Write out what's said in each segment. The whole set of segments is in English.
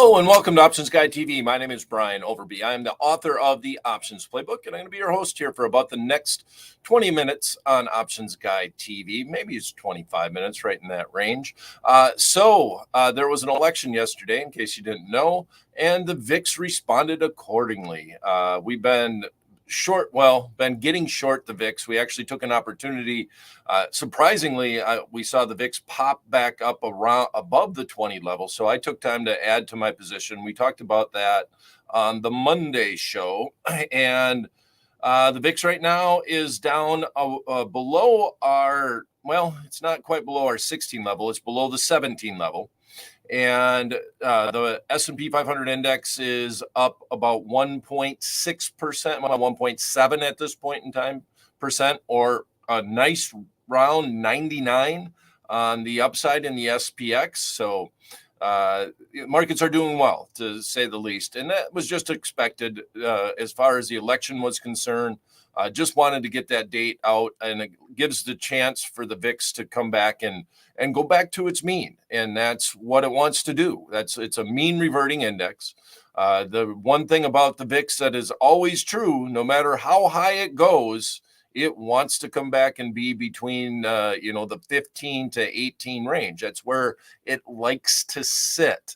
Hello and welcome to Options Guide TV. My name is Brian Overby. I am the author of the Options Playbook, and I'm going to be your host here for about the next 20 minutes on Options Guide TV. Maybe it's 25 minutes, right in that range. There was an election yesterday, in case you didn't know, and the VIX responded accordingly. We've been been getting short the VIX. We actually took an opportunity. Surprisingly, we saw the VIX pop back up around above the 20 level. So I took time to add to my position. We talked about that on the Monday show. And the VIX right now is down below it's not quite below our 16 level. It's below the 17 level. And the S&P 500 index is up about 1.6%, well, 1.7 at this point in time percent, or a nice round 99 on the upside in the SPX. So markets are doing well, to say the least. And that was just expected as far as the election was concerned. Just wanted to get that date out, and it gives the chance for the VIX to come back and go back to its mean. And that's what it wants to do. It's a mean reverting index. The one thing about the VIX that is always true, no matter how high it goes, it wants to come back and be between, the 15 to 18 range. That's where it likes to sit.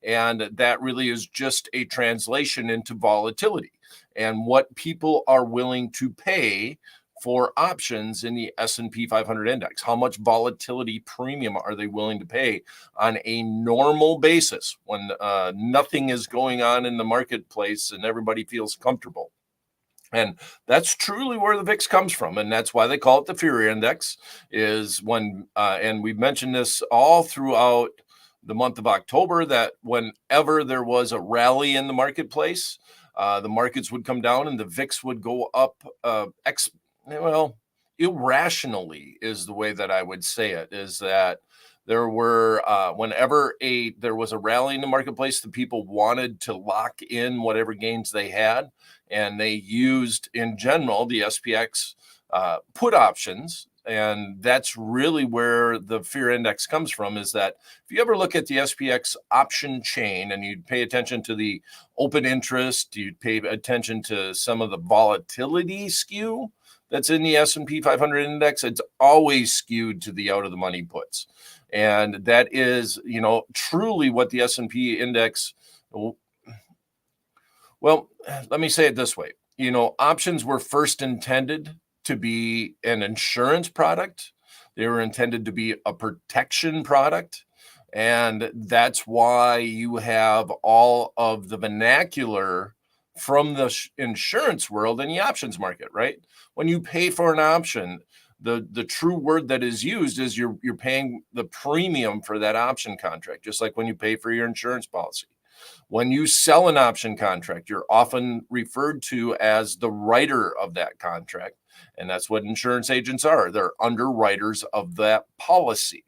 And that really is just a translation into volatility and what people are willing to pay for options in the S&P 500 index. How much volatility premium are they willing to pay on a normal basis when nothing is going on in the marketplace and everybody feels comfortable? And that's truly where the VIX comes from. And that's why they call it the fear index, is when, and we've mentioned this all throughout the month of October, that whenever there was a rally in the marketplace, the markets would come down and the VIX would go up irrationally, is the way that I would say it, is that there were, whenever there was a rally in the marketplace, the people wanted to lock in whatever gains they had. And they used, in general, the SPX put options. And that's really where the fear index comes from, is that if you ever look at the SPX option chain and you'd pay attention to the open interest, you'd pay attention to some of the volatility skew that's in the S&P 500 index, it's always skewed to the out of the money puts. And that is, truly what the S&P index, well, let me say it this way. Options were first intended to be an insurance product. They were intended to be a protection product. And that's why you have all of the vernacular from the insurance world in the options market, right? When you pay for an option, the true word that is used is you're paying the premium for that option contract, just like when you pay for your insurance policy. When you sell an option contract, you're often referred to as the writer of that contract. And that's what insurance agents are. They're underwriters of that policy.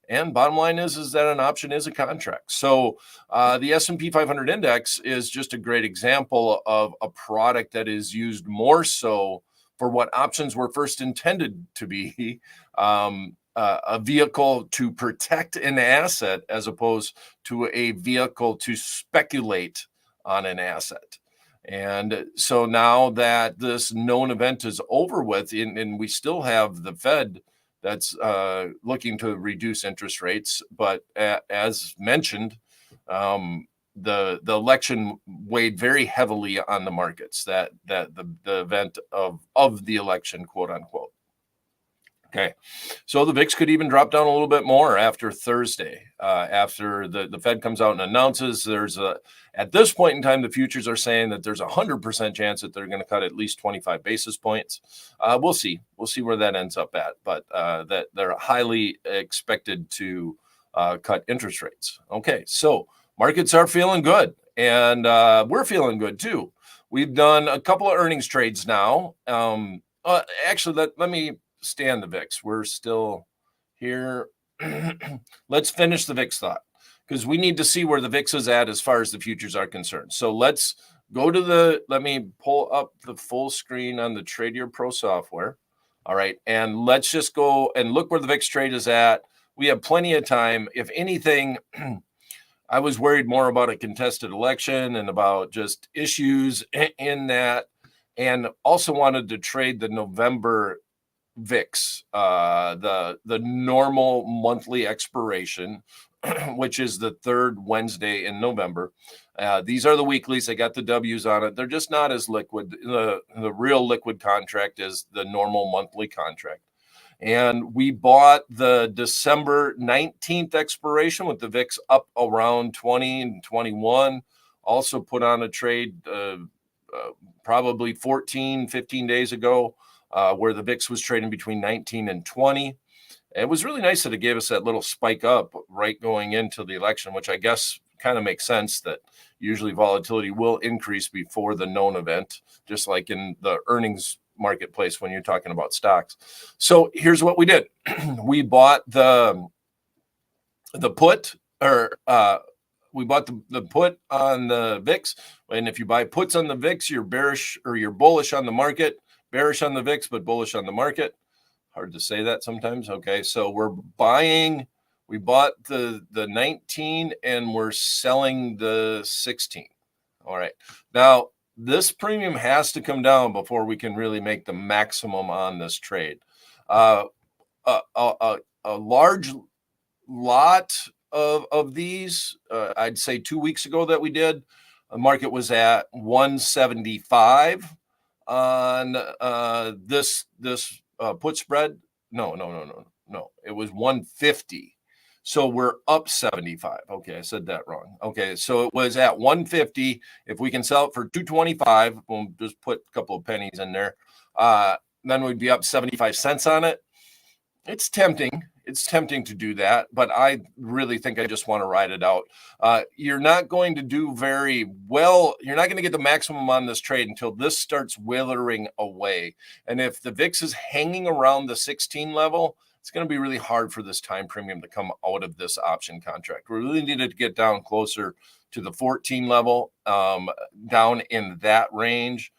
And bottom line is that an option is a contract. So the S&P 500 index is just a great example of a product that is used more so for what options were first intended to be, a vehicle to protect an asset as opposed to a vehicle to speculate on an asset. And so now that this known event is over with, and we still have the Fed that's looking to reduce interest rates, but as mentioned, the election weighed very heavily on the markets, that the event of the election, quote unquote. Okay, so the VIX could even drop down a little bit more after Thursday, after the Fed comes out and announces at this point in time, the futures are saying that there's 100% chance that they're going to cut at least 25 basis points. We'll see where that ends up at, but that they're highly expected to cut interest rates. Okay, so markets are feeling good, and we're feeling good too. We've done a couple of earnings trades now. Actually, let me stay on the VIX. We're still here. Let's finish the VIX thought, because we need to see where the VIX is at as far as the futures are concerned. So let's go to let me pull up the full screen on the Tradier Pro software. All right. And let's just go and look where the VIX trade is at. We have plenty of time. If anything, I was worried more about a contested election and about just issues in that, and also wanted to trade the November VIX, the normal monthly expiration, which is the third Wednesday in November. These are the weeklies. They got the W's on it. They're just not as liquid. The real liquid contract is the normal monthly contract. And we bought the December 19th expiration with the VIX up around 20 and 21. Also put on a trade probably 14, 15 days ago where the VIX was trading between 19 and 20. It was really nice that it gave us that little spike up right going into the election, which I guess kind of makes sense that usually volatility will increase before the known event, just like in the earnings marketplace when you're talking about stocks. So here's what we did. We bought the put, or we bought the put on the VIX. And if you buy puts on the VIX, you're bearish or you're bullish on the market, bearish on the VIX, but bullish on the market. Hard to say that sometimes. Okay, so we bought the 19 and we're selling the 16. All right. Now, this premium has to come down before we can really make the maximum on this trade. A large lot of these, I'd say 2 weeks ago that we did, the market was at 175 on this put spread. No. It was 150. So we're up 75. Okay, I said that wrong. Okay, so it was at 150. If we can sell it for 225, we'll just put a couple of pennies in there. Then we'd be up 75 cents on it. It's tempting. It's tempting to do that, but I really think I just want to ride it out. You're not going to do very well. You're not going to get the maximum on this trade until this starts withering away. And if the VIX is hanging around the 16 level, it's going to be really hard for this time premium to come out of this option contract. We really needed to get down closer to the 14 level, down in that range.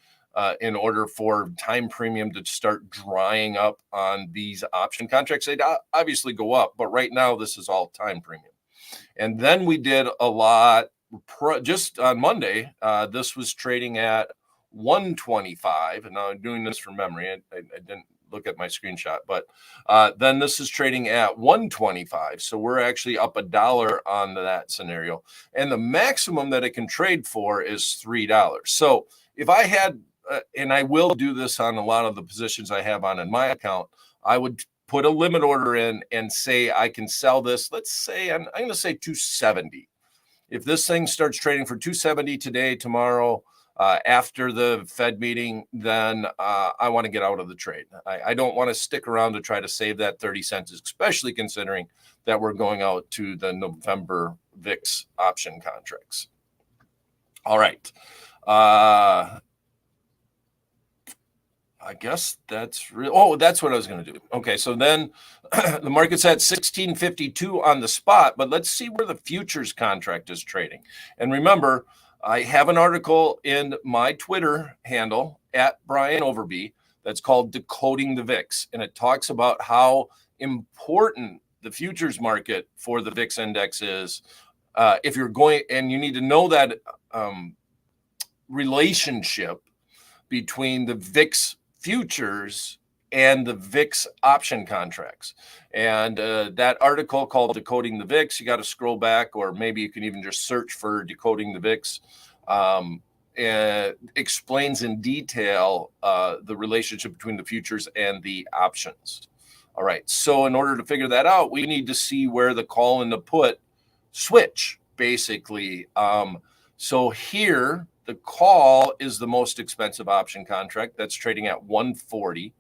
In order for time premium to start drying up on these option contracts. They'd obviously go up, but right now this is all time premium. And then we did a lot just on Monday. This was trading at 125, and now I'm doing this from memory. I didn't look at my screenshot, but then this is trading at 125. So we're actually up $1 on that scenario. And the maximum that it can trade for is $3. So if I had and I will do this on a lot of the positions I have on in my account, I would put a limit order in and say I can sell this. Let's say I'm going to say 270. If this thing starts trading for 270 today, tomorrow, after the Fed meeting, then I want to get out of the trade. I don't want to stick around to try to save that 30 cents, especially considering that we're going out to the November VIX option contracts. All right. I guess that's real. Oh, that's what I was going to do. Okay, so then the market's at 1652 on the spot, but let's see where the futures contract is trading. And remember, I have an article in my Twitter handle at Brian Overby that's called Decoding the VIX, and it talks about how important the futures market for the VIX index is. If you're going, and you need to know that relationship between the VIX futures and the VIX option contracts. And that article called Decoding the VIX, you got to scroll back, or maybe you can even just search for Decoding the VIX. And explains in detail the relationship between the futures and the options. All right. So in order to figure that out, we need to see where the call and the put switch, basically. So here, the call is the most expensive option contract that's trading at 140.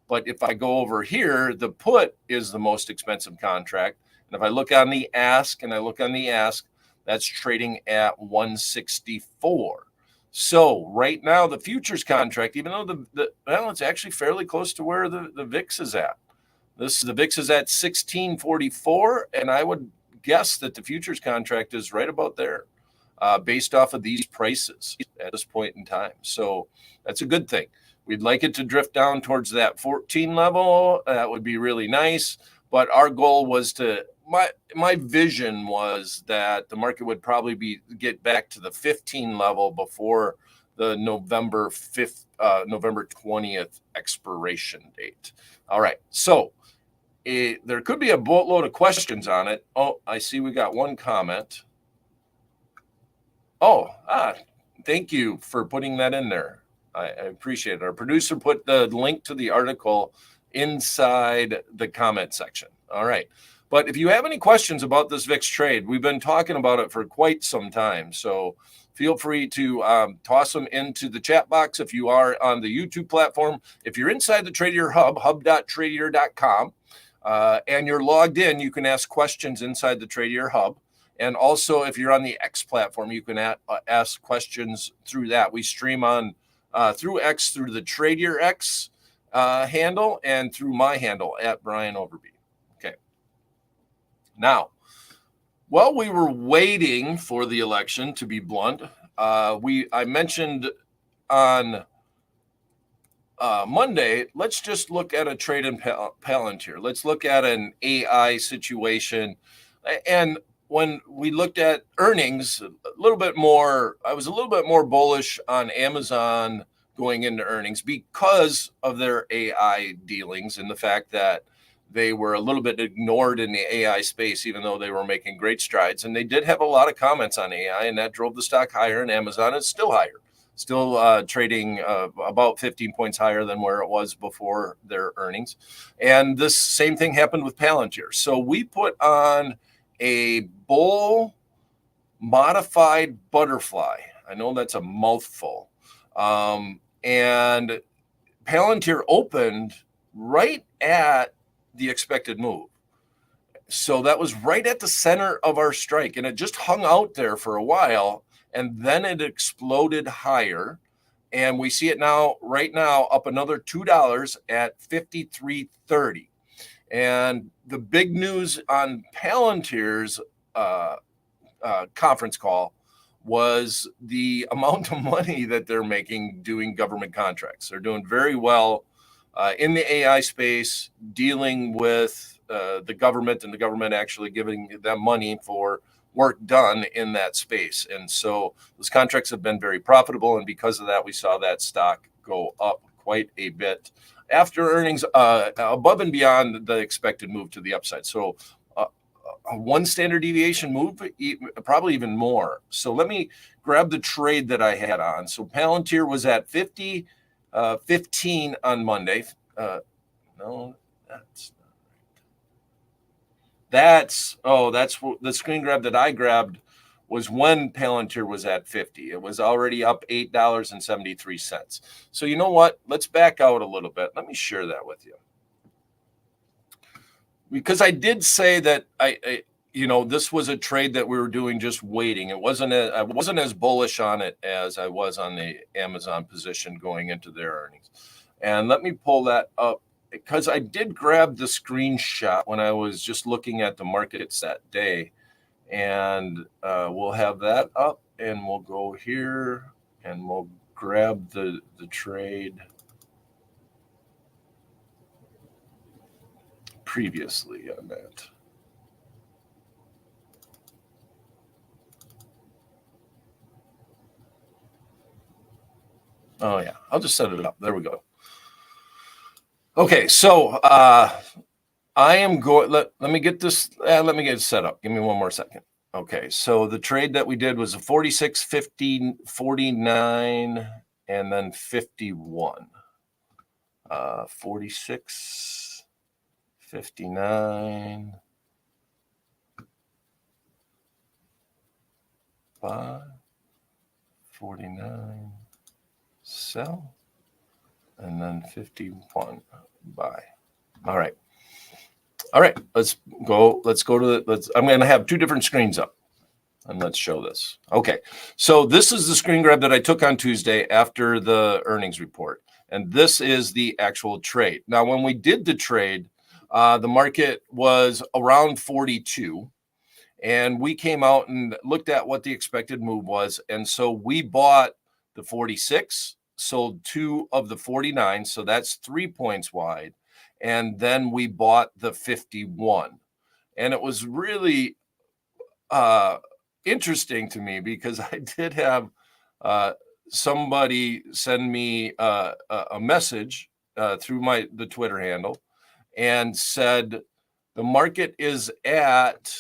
But if I go over here, the put is the most expensive contract. And if I look on the ask and I look on the ask, that's trading at 164. So right now, the futures contract, even though well, it's actually fairly close to where the VIX is at. The VIX is at 1644, and I would guess that the futures contract is right about there. Based off of these prices at this point in time. So that's a good thing. We'd like it to drift down towards that 14 level. That would be really nice. But our goal was to my vision was that the market would probably get back to the 15 level before the November 5th, November 20th expiration date. All right. So there could be a boatload of questions on it. Oh, I see we got one comment. Oh, thank you for putting that in there. I appreciate it. Our producer put the link to the article inside the comment section. All right. But if you have any questions about this VIX trade, we've been talking about it for quite some time. So feel free to toss them into the chat box if you are on the YouTube platform. If you're inside the Tradier Hub, hub.tradier.com, and you're logged in, you can ask questions inside the Tradier Hub. And also, if you're on the X platform, you can ask questions through that. We stream on through X, through the Tradier X handle, and through my handle at Brian Overby. Okay. Now, while we were waiting for the election, to be blunt, I mentioned on Monday, let's just look at a trade in Palantir. Let's look at an AI situation. And when we looked at earnings, I was a little bit more bullish on Amazon going into earnings because of their AI dealings and the fact that they were a little bit ignored in the AI space, even though they were making great strides. And they did have a lot of comments on AI, and that drove the stock higher, and Amazon is still higher. Still trading about 15 points higher than where it was before their earnings. And this same thing happened with Palantir. So we put on a bull modified butterfly. I know that's a mouthful. And Palantir opened right at the expected move. So that was right at the center of our strike, and it just hung out there for a while, and then it exploded higher. And we see it now, right now, up another $2 at 53.30. And the big news on Palantir's conference call was the amount of money that they're making doing government contracts. They're doing very well in the AI space, dealing with the government, and the government actually giving them money for work done in that space. And so those contracts have been very profitable. And because of that, we saw that stock go up quite a bit after earnings, above and beyond the expected move to the upside. So a one standard deviation move, probably even more. So let me grab the trade that I had on. So Palantir was at 50.15 on Monday. No, that's the screen grab that I grabbed was when Palantir was at 50. It was already up $8.73. So you know what? Let's back out a little bit. Let me share that with you. Because I did say that this was a trade that we were doing just waiting. I wasn't as bullish on it as I was on the Amazon position going into their earnings. And let me pull that up, because I did grab the screenshot when I was just looking at the markets that day. And we'll have that up, and we'll go here and we'll grab the trade previously on that. Oh yeah, I'll just set it up. There we go. Okay, so I am going. Let me get this. Let me get it set up. Give me one more second. Okay, so the trade that we did was a 46, 50, 49, and then 51. 46, 59, 5, 49, sell, and then 51, buy. All right. Let's go to I'm going to have two different screens up, and let's show this. Okay. So this is the screen grab that I took on Tuesday after the earnings report. And this is the actual trade. Now, when we did the trade, the market was around 42. And we came out and looked at what the expected move was. And so we bought the 46, sold 2 of the 49. So that's 3 points wide. And then we bought the 51. And it was really interesting to me because I did have somebody send me a message through the Twitter handle and said the market is at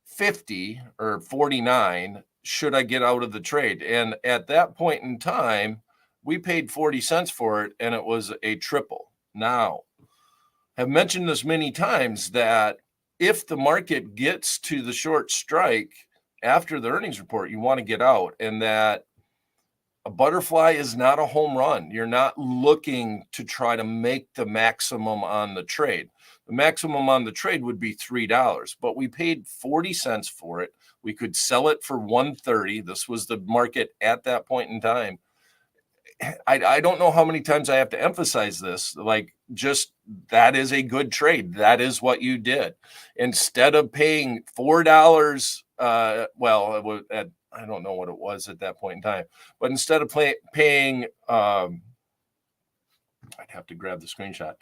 50 or 49. Should I get out of the trade? And at that point in time, we paid 40 cents for it, and it was a triple. Now, I've mentioned this many times that if the market gets to the short strike after the earnings report, you want to get out, and that a butterfly is not a home run. You're not looking to try to make the maximum on the trade. The maximum on the trade would be $3, but we paid 40 cents for it. We could sell it for 130. This was the market at that point in time. I don't know how many times I have to emphasize this. Like, just that is a good trade. That is what you did. Instead of paying $4, I don't know what it was at that point in time, but instead of paying, I'd have to grab the screenshot.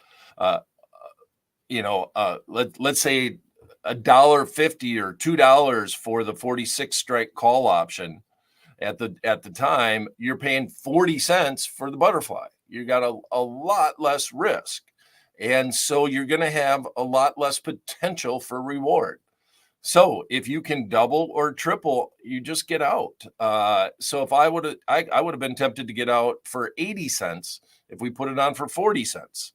Let's say $1.50 or $2 for the 46 strike call option. At the time, you're paying 40 cents for the butterfly. You got a lot less risk. And so you're going to have a lot less potential for reward. So if you can double or triple, you just get out. So if I would have been tempted to get out for 80 cents if we put it on for 40 cents.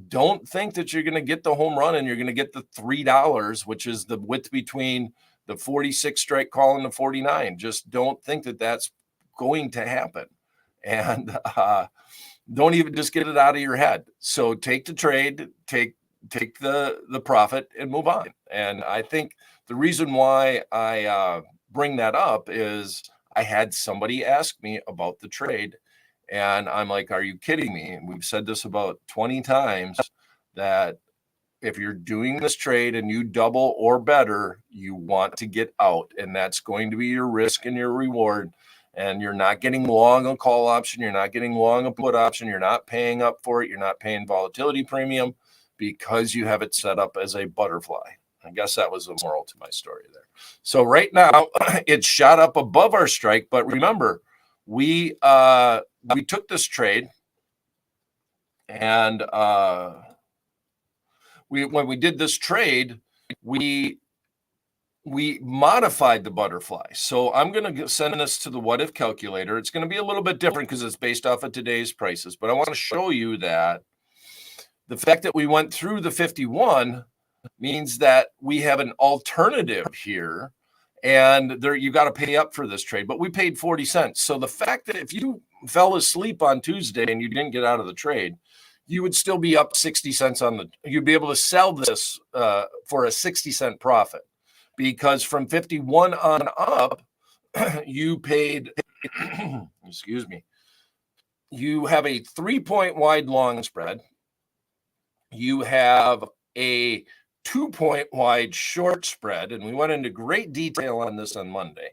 Don't think that you're going to get the home run and you're going to get the $3, which is the width between the 46 strike call and the 49. Just don't think that that's going to happen. And don't even just get it out of your head. So take the trade, take the profit and move on. And I think the reason why I bring that up is I had somebody ask me about the trade. And I'm like, are you kidding me? And we've said this about 20 times that if you're doing this trade and you double or better, you want to get out. And that's going to be your risk and your reward. And you're not getting long a call option. You're not getting long a put option. You're not paying up for it. You're not paying volatility premium because you have it set up as a butterfly. I guess that was the moral to my story there. So right now it's shot up above our strike. But remember, we took this trade and when we did this trade, we modified the butterfly. So I'm going to send this to the what if calculator. It's going to be a little bit different because it's based off of today's prices. But I want to show you that the fact that we went through the 51 means that we have an alternative here. And there, you got to pay up for this trade, but we paid 40 cents. So the fact that if you fell asleep on Tuesday and you didn't get out of the trade, you would still be up 60 cents you'd be able to sell this for a 60-cent profit, because from 51 on up, you paid, excuse me, you have a 3-point wide long spread. You have a 2-point wide short spread. And we went into great detail on this on Monday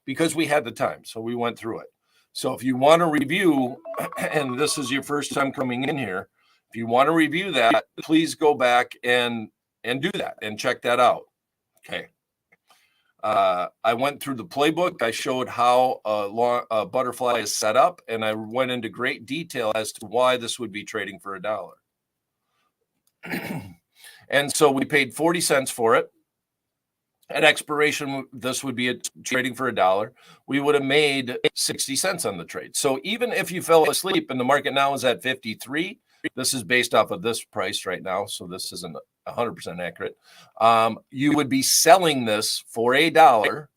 because we had the time. So we went through it. So if you want to review, and this is your first time coming in here, if you want to review that, please go back and do that and check that out. Okay. I went through the playbook. I showed how a butterfly is set up, and I went into great detail as to why this would be trading for $1. And so we paid 40 cents for it. At expiration, this would be trading for $1. We would have made 60 cents on the trade. So even if you fell asleep and the market now is at 53, this is based off of this price right now, so this isn't 100% accurate. You would be selling this for $1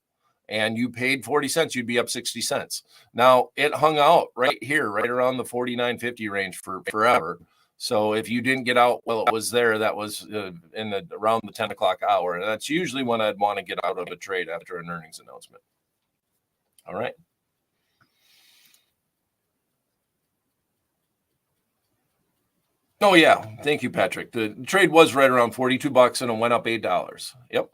and you paid 40 cents, you'd be up 60 cents. Now it hung out right here, right around the 49.50 range for forever. So if you didn't get out while it was there, that was around the 10 o'clock hour. And that's usually when I'd want to get out of a trade after an earnings announcement. All right. Oh, yeah. Thank you, Patrick. The trade was right around $42 and it went up $8. Yep.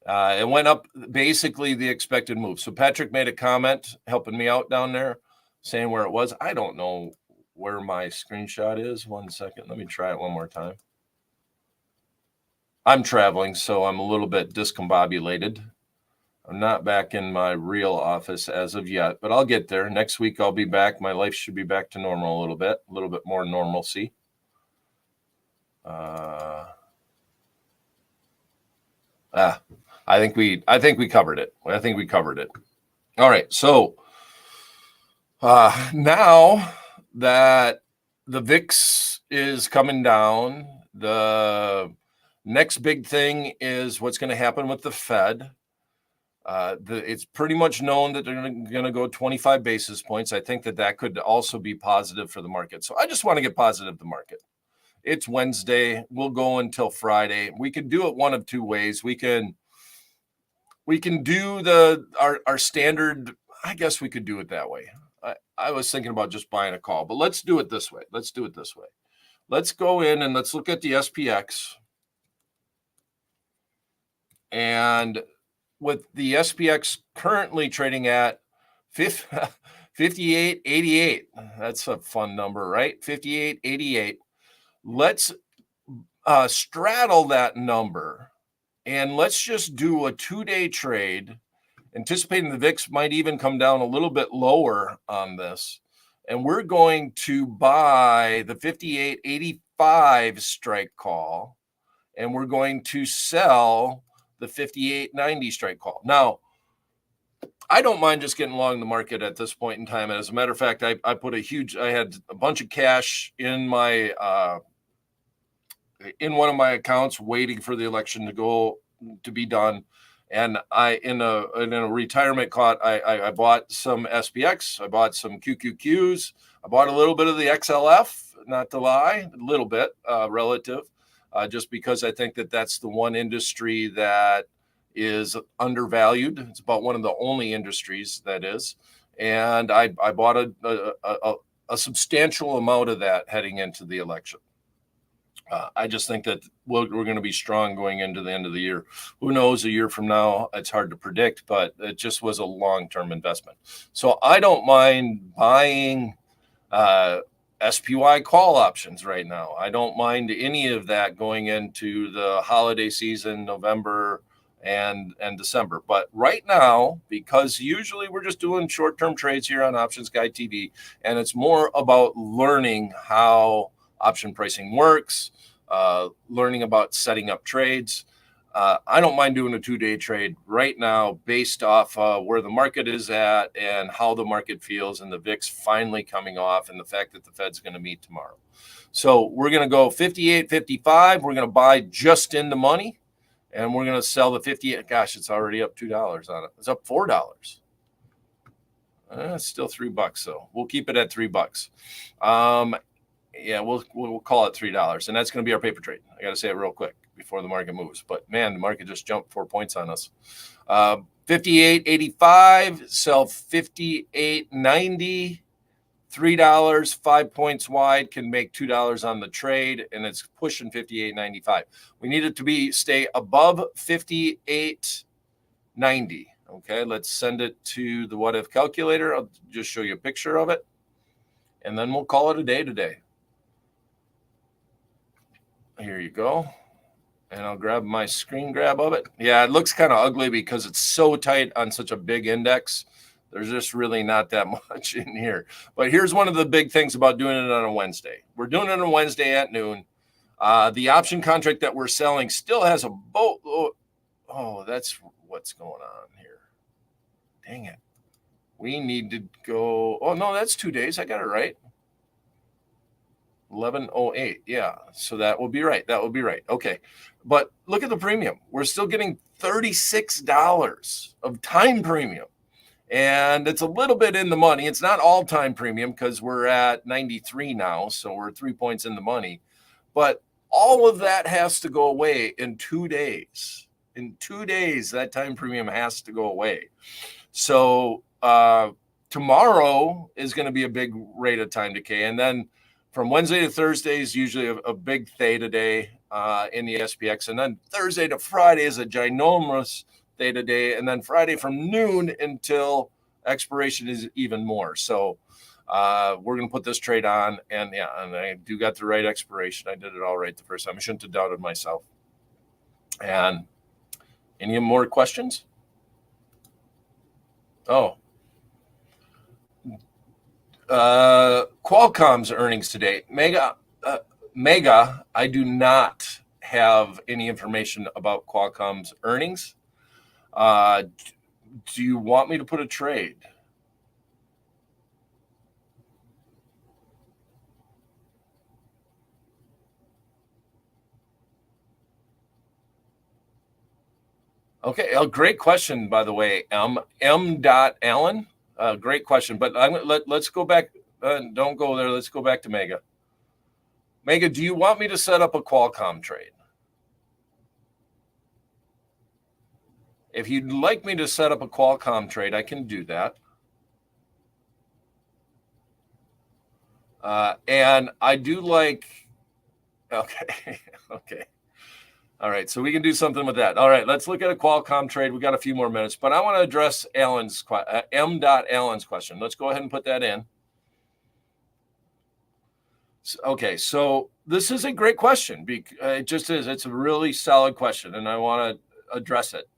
It went up basically the expected move. So Patrick made a comment helping me out down there saying where it was. I don't know where my screenshot is. 1 second. Let me try it one more time. I'm traveling, so I'm a little bit discombobulated. I'm not back in my real office as of yet, but I'll get there. Next week I'll be back. My life should be back to normal a little bit more normalcy. I think we covered it. I think we covered it. All right. So now that the VIX is coming down, the next big thing is what's going to happen with the Fed. It's pretty much known that they're going to go 25 basis points. I think that could also be positive for the market. So I just want to get positive the market. It's Wednesday. We'll go until Friday. We can do it one of two ways. We can do our standard. I guess we could do it that way. I was thinking about just buying a call, but let's do it this way. Let's go in and let's look at the SPX. And with the SPX currently trading at 58.88. That's a fun number, right? 58.88. Let's straddle that number and let's just do a 2-day trade, anticipating the VIX might even come down a little bit lower on this. And we're going to buy the 58.85 strike call, and we're going to sell the 58.90 strike call. Now, I don't mind just getting long the market at this point in time. As a matter of fact, I had a bunch of cash in my in one of my accounts waiting for the election to be done. And in a retirement caught, I bought some SPX, I bought some QQQs, I bought a little bit of the XLF, not to lie, a little bit relative, just because I think that that's the one industry that is undervalued. It's about one of the only industries that is. And I bought a substantial amount of that heading into the election. I just think that we're going to be strong going into the end of the year. Who knows, a year from now, it's hard to predict, but it just was a long-term investment. So I don't mind buying SPY call options right now. I don't mind any of that going into the holiday season, November and December. But right now, because usually we're just doing short-term trades here on Options Guide TV, and it's more about learning how option pricing works, learning about setting up trades. I don't mind doing a 2-day trade right now based off where the market is at and how the market feels, and the VIX finally coming off, and the fact that the Fed's going to meet tomorrow. So we're going to go 58.55. We're going to buy just in the money, and we're going to sell the 58. Gosh, it's already up $2 on it. It's up $4. It's still $3 though. We'll keep it at $3. Yeah, we'll call it $3, and that's going to be our paper trade. I got to say it real quick before the market moves. But man, the market just jumped 4 points on us. 58.85, sell 58.90, $3, 5 points wide, can make $2 on the trade, and it's pushing 58.95. We need it to stay above 58.90. Okay, let's send it to the what if calculator. I'll just show you a picture of it, and then we'll call it a day today. Here you go. And I'll grab my screen grab of it. Yeah, it looks kind of ugly because it's so tight on such a big index. There's just really not that much in here. But here's one of the big things about doing it on a Wednesday. We're doing it on a Wednesday at noon. The option contract that we're selling still has a boat. Oh, that's what's going on here. Dang it. We need to go. Oh, no, that's 2 days. I got it right. 1108. Yeah. So that will be right. Okay. But look at the premium. We're still getting $36 of time premium. And it's a little bit in the money. It's not all time premium because we're at 93 now. So we're 3 points in the money. But all of that has to go away in 2 days. In 2 days, that time premium has to go away. So tomorrow is going to be a big rate of time decay. And then from Wednesday to Thursday is usually a big theta day in the SPX. And then Thursday to Friday is a ginormous theta day. And then Friday from noon until expiration is even more. So we're going to put this trade on. And yeah, and I do got the right expiration. I did it all right the first time. I shouldn't have doubted myself. And any more questions? Oh, Qualcomm's earnings today. Mega, I do not have any information about Qualcomm's earnings. Do you want me to put a trade? Okay, great question, by the way. M. Allen, great question. But let's go back. Don't go there. Let's go back to Mega. Mega, do you want me to set up a Qualcomm trade? If you'd like me to set up a Qualcomm trade, I can do that. And I do like. Okay, okay. All right, so we can do something with that. All right, let's look at a Qualcomm trade. We got a few more minutes, but I want to address M. Allen's question. Let's go ahead and put that in. Okay, so this is a great question. It just is. It's a really solid question, and I want to address it.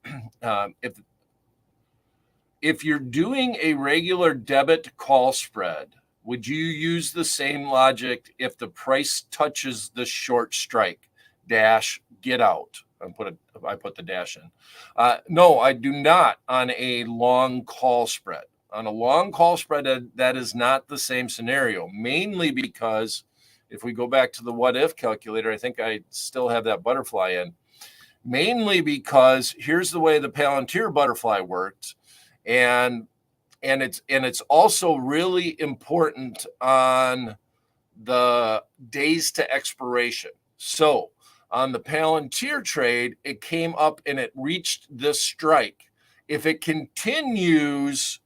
If you're doing a regular debit call spread, would you use the same logic if the price touches the short strike dash get out? I put the dash in. No, I do not on a long call spread. On a long call spread, that is not the same scenario, mainly because if we go back to the what if calculator, I think I still have that butterfly in, mainly because here's the way the Palantir butterfly worked. And it's also really important on the days to expiration. So on the Palantir trade, it came up and it reached this strike. If it continues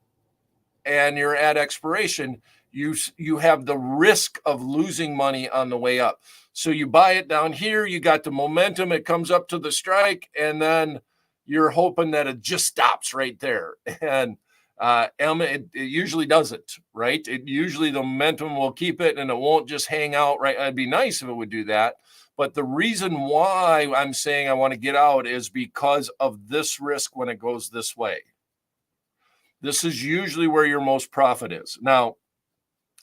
and you're at expiration, you have the risk of losing money on the way up. So you buy it down here, you got the momentum, it comes up to the strike, and then you're hoping that it just stops right there. And it usually doesn't, right? It usually the momentum will keep it and it won't just hang out, right? It'd be nice if it would do that. But the reason why I'm saying I want to get out is because of this risk when it goes this way. This is usually where your most profit is. Now,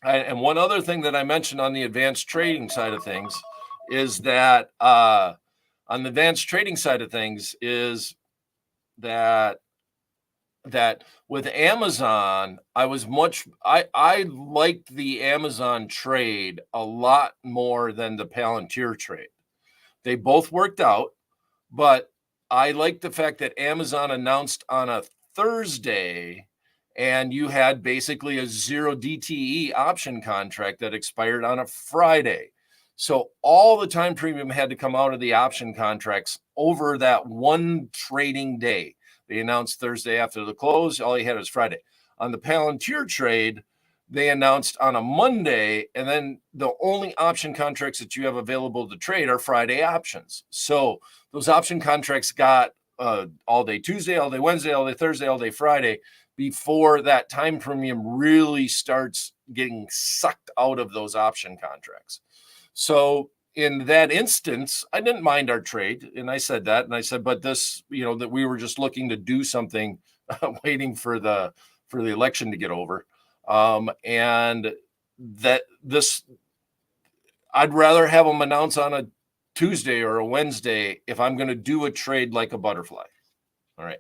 and one other thing that I mentioned on the advanced trading side of things is that on the advanced trading side of things is that with Amazon, I liked the Amazon trade a lot more than the Palantir trade. They both worked out, but I like the fact that Amazon announced on a Thursday and you had basically a 0 DTE option contract that expired on a Friday. So all the time premium had to come out of the option contracts over that one trading day. They announced Thursday after the close. All you had was Friday. On the Palantir trade, they announced on a Monday, and then the only option contracts that you have available to trade are Friday options. So those option contracts got all day Tuesday, all day Wednesday, all day Thursday, all day Friday before that time premium really starts getting sucked out of those option contracts. So in that instance, I didn't mind our trade. And I said that, and I said, but this, that we were just looking to do something, waiting for the election to get over. And that this, I'd rather have them announce on a Tuesday or a Wednesday if I'm going to do a trade like a butterfly. All right.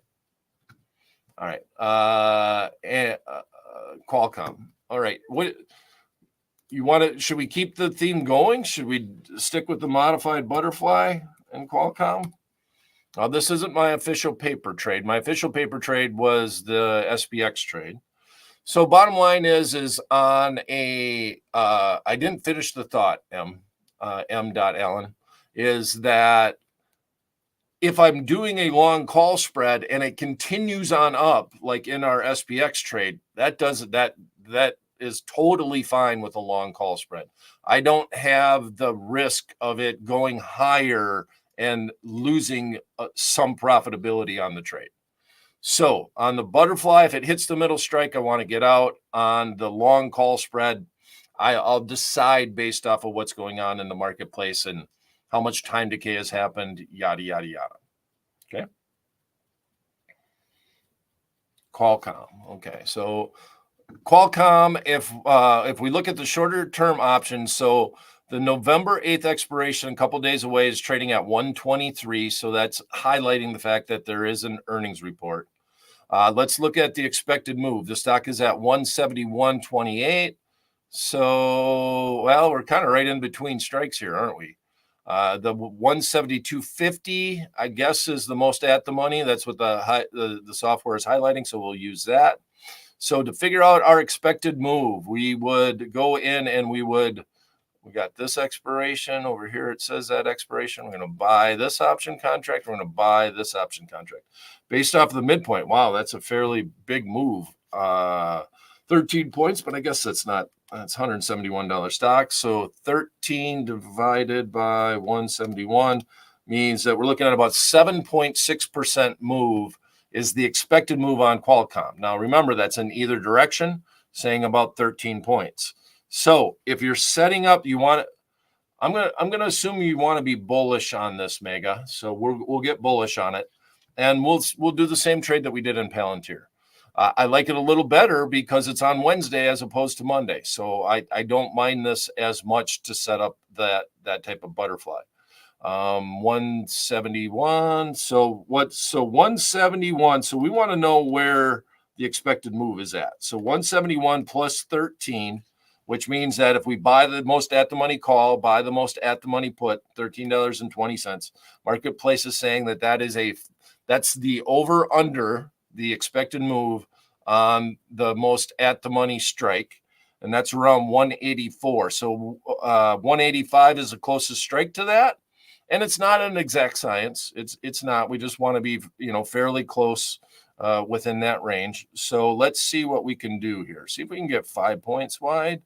All right. Qualcomm. All right. What you want to? Should we keep the theme going? Should we stick with the modified butterfly and Qualcomm? This isn't my official paper trade. My official paper trade was the SPX trade. So bottom line is on a, I didn't finish the thought, M. Allen, is that if I'm doing a long call spread and it continues on up, like in our SPX trade, that is totally fine with a long call spread. I don't have the risk of it going higher and losing some profitability on the trade. So on the butterfly, if it hits the middle strike, I want to get out. On the long call spread, I'll decide based off of what's going on in the marketplace and how much time decay has happened, yada, yada, yada. Okay. Qualcomm. Okay. So Qualcomm, if we look at the shorter term options, so the November 8th expiration, a couple days away, is trading at 123. So that's highlighting the fact that there is an earnings report. Let's look at the expected move. The stock is at 171.28. So, well, we're kind of right in between strikes here, aren't we? The 172.50, I guess, is the most at the money. That's what the software is highlighting. So we'll use that. So to figure out our expected move, we would go in and we got this expiration over here. It says that expiration. We're going to buy this option contract. We're going to buy this option contract based off of the midpoint. Wow, that's a fairly big move. 13 points, but I guess that's $171 stock. So 13 divided by 171 means that we're looking at about 7.6% move is the expected move on Qualcomm. Now, remember, that's in either direction, saying about 13 points. So if you're setting up, I'm gonna assume you want to be bullish on this mega. So we'll get bullish on it, and we'll do the same trade that we did in Palantir. I like it a little better because it's on Wednesday as opposed to Monday. So I don't mind this as much to set up that type of butterfly. 171. So 171. So we want to know where the expected move is at. So 171 plus 13, which means that if we buy the most at the money call, buy the most at the money put, $13.20. Marketplace is saying that's the over under the expected move on the most at the money strike. And that's around 184. So 185 is the closest strike to that. And it's not an exact science. It's not. We just want to be, fairly close within that range. So let's see what we can do here. See if we can get 5 points wide.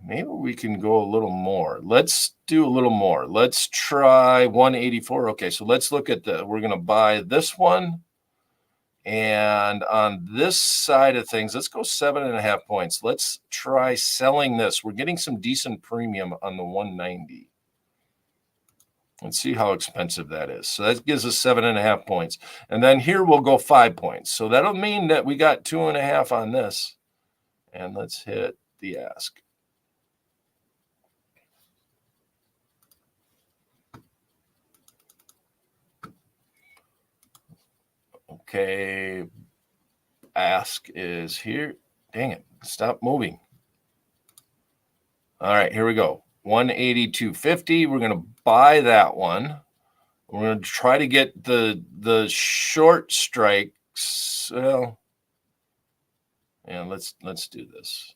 Maybe we can go a little more. Let's do a little more. Let's try 184. Okay, so let's look at we're going to buy this one. And on this side of things, let's go 7.5 points. Let's try selling this. We're getting some decent premium on the 190. Let's see how expensive that is. So that gives us 7.5 points. And then here we'll go 5 points. So that'll mean that we got 2.5 on this. And let's hit the ask. Okay. Ask is here. Dang it. Stop moving. All right, here we go. 182.50. We're going to buy that one. We're going to try to get the short strikes. Well, yeah, let's do this.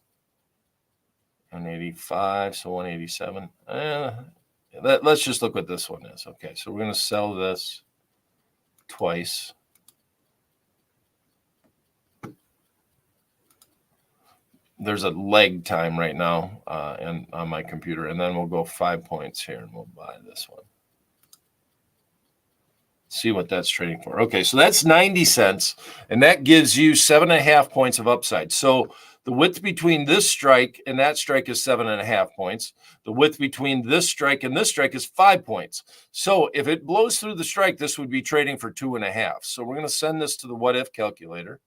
185, so 187. Let's just look what this one is. Okay, so we're going to sell this twice. There's a leg time right now and on my computer, and then we'll go 5 points here and we'll buy this one. See what that's trading for. Okay, so that's 90 cents, and that gives you 7.5 points of upside. So the width between this strike and that strike is 7.5 points. The width between this strike and this strike is 5 points. So if it blows through the strike, this would be trading for 2.5. So we're going to send this to the what if calculator.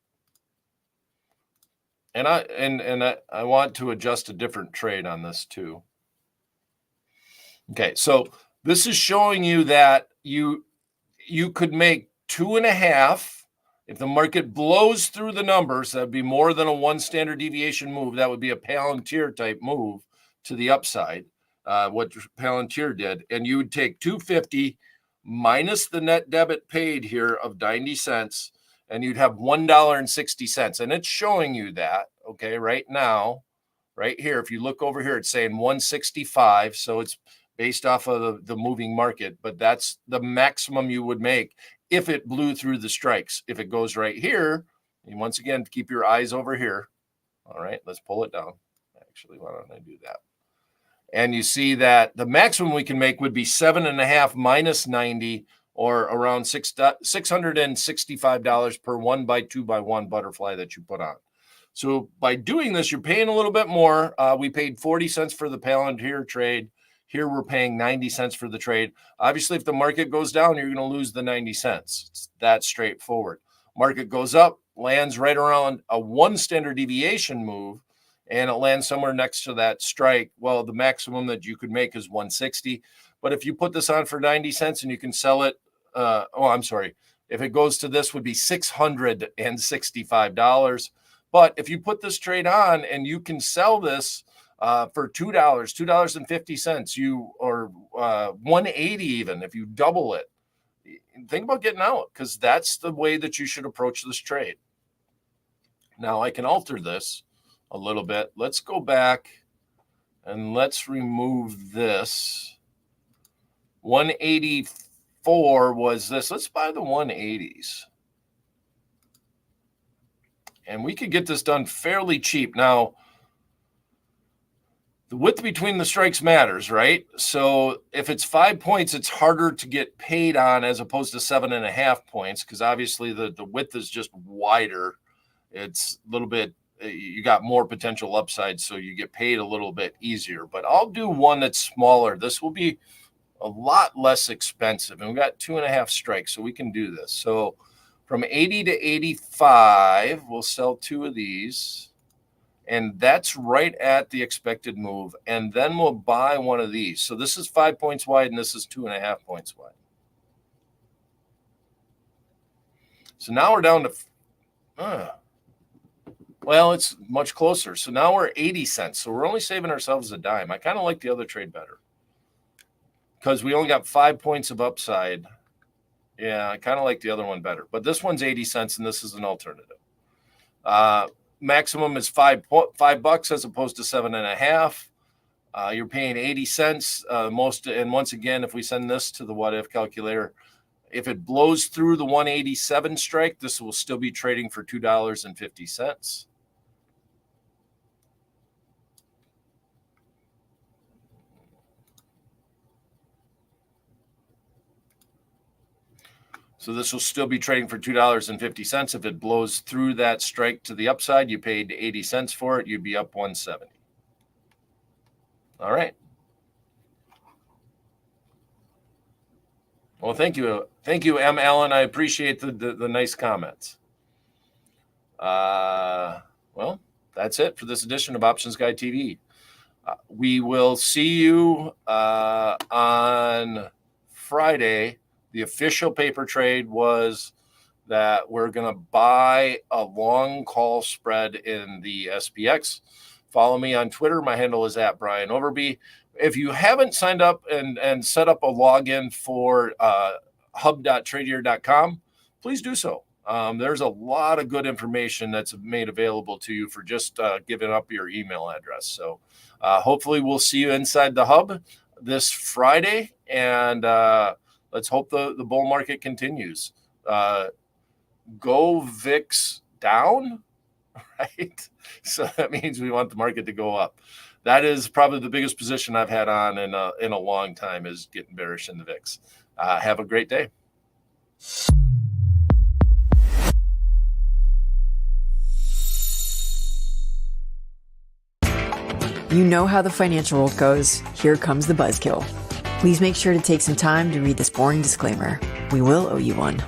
And I want to adjust a different trade on this too. Okay, so this is showing you that you could make 2.5 if the market blows through the numbers. That'd be more than a 1 standard deviation move. That would be a Palantir type move to the upside, what Palantir did. And you would take 250 minus the net debit paid here of 90 cents, and you'd have $1.60. And it's showing you that, okay, right now, right here. If you look over here, it's saying 165. So it's based off of the moving market, but that's the maximum you would make if it blew through the strikes. If it goes right here, and once again, keep your eyes over here. All right, let's pull it down. Actually, why don't I do that? And you see that the maximum we can make would be 7.5 minus 90, or around $665 per 1x2x1 butterfly that you put on. So by doing this, you're paying a little bit more. We paid 40 cents for the Palantir trade. Here we're paying 90 cents for the trade. Obviously, if the market goes down, you're going to lose the 90 cents. It's that straightforward. Market goes up, lands right around a 1 standard deviation move, and it lands somewhere next to that strike. Well, the maximum that you could make is 160. But if you put this on for 90 cents and you can sell it, if it goes to this, would be $665. But if you put this trade on and you can sell this for $2.50, or 180 even, if you double it, think about getting out, because that's the way that you should approach this trade. Now I can alter this a little bit. Let's go back and let's remove this. 184 was this. Let's buy the 180s. And we could get this done fairly cheap. Now, the width between the strikes matters, right? So if it's 5 points, it's harder to get paid on as opposed to 7.5 points, because obviously the width is just wider. It's a little bit, you got more potential upside, so you get paid a little bit easier. But I'll do one that's smaller. This will be a lot less expensive. And we got 2.5 strikes, so we can do this. So from 80 to 85, we'll sell 2 of these. And that's right at the expected move. And then we'll buy one of these. So this is 5 points wide, and this is 2.5 points wide. So now we're down to, well, it's much closer. So now we're 80 cents. So we're only saving ourselves a dime. I kind of like the other trade better, because we only got 5 points of upside. Yeah, I kind of like the other one better. But this one's 80 cents, and this is an alternative. Maximum is $5 as opposed to 7.5. You're paying 80 cents most. And once again, if we send this to the what if calculator, if it blows through the 187 strike, this will still be trading for $2.50. So this will still be trading for $2.50. If it blows through that strike to the upside, you paid 80 cents for it, you'd be up 170. All right. Well, thank you. Thank you, M. Allen. I appreciate the nice comments. Well, that's it for this edition of Options Guy TV. We will see you on Friday. The official paper trade was that we're going to buy a long call spread in the SPX. Follow me on Twitter. My handle is @BrianOverby. If you haven't signed up and set up a login for hub.tradier.com, please do so. There's a lot of good information that's made available to you for just giving up your email address. So hopefully we'll see you inside the hub this Friday, and let's hope the bull market continues. Go VIX down, right? So that means we want the market to go up. That is probably the biggest position I've had on in a long time, is getting bearish in the VIX. Have a great day. You know how the financial world goes. Here comes the buzzkill. Please make sure to take some time to read this boring disclaimer. We will owe you one.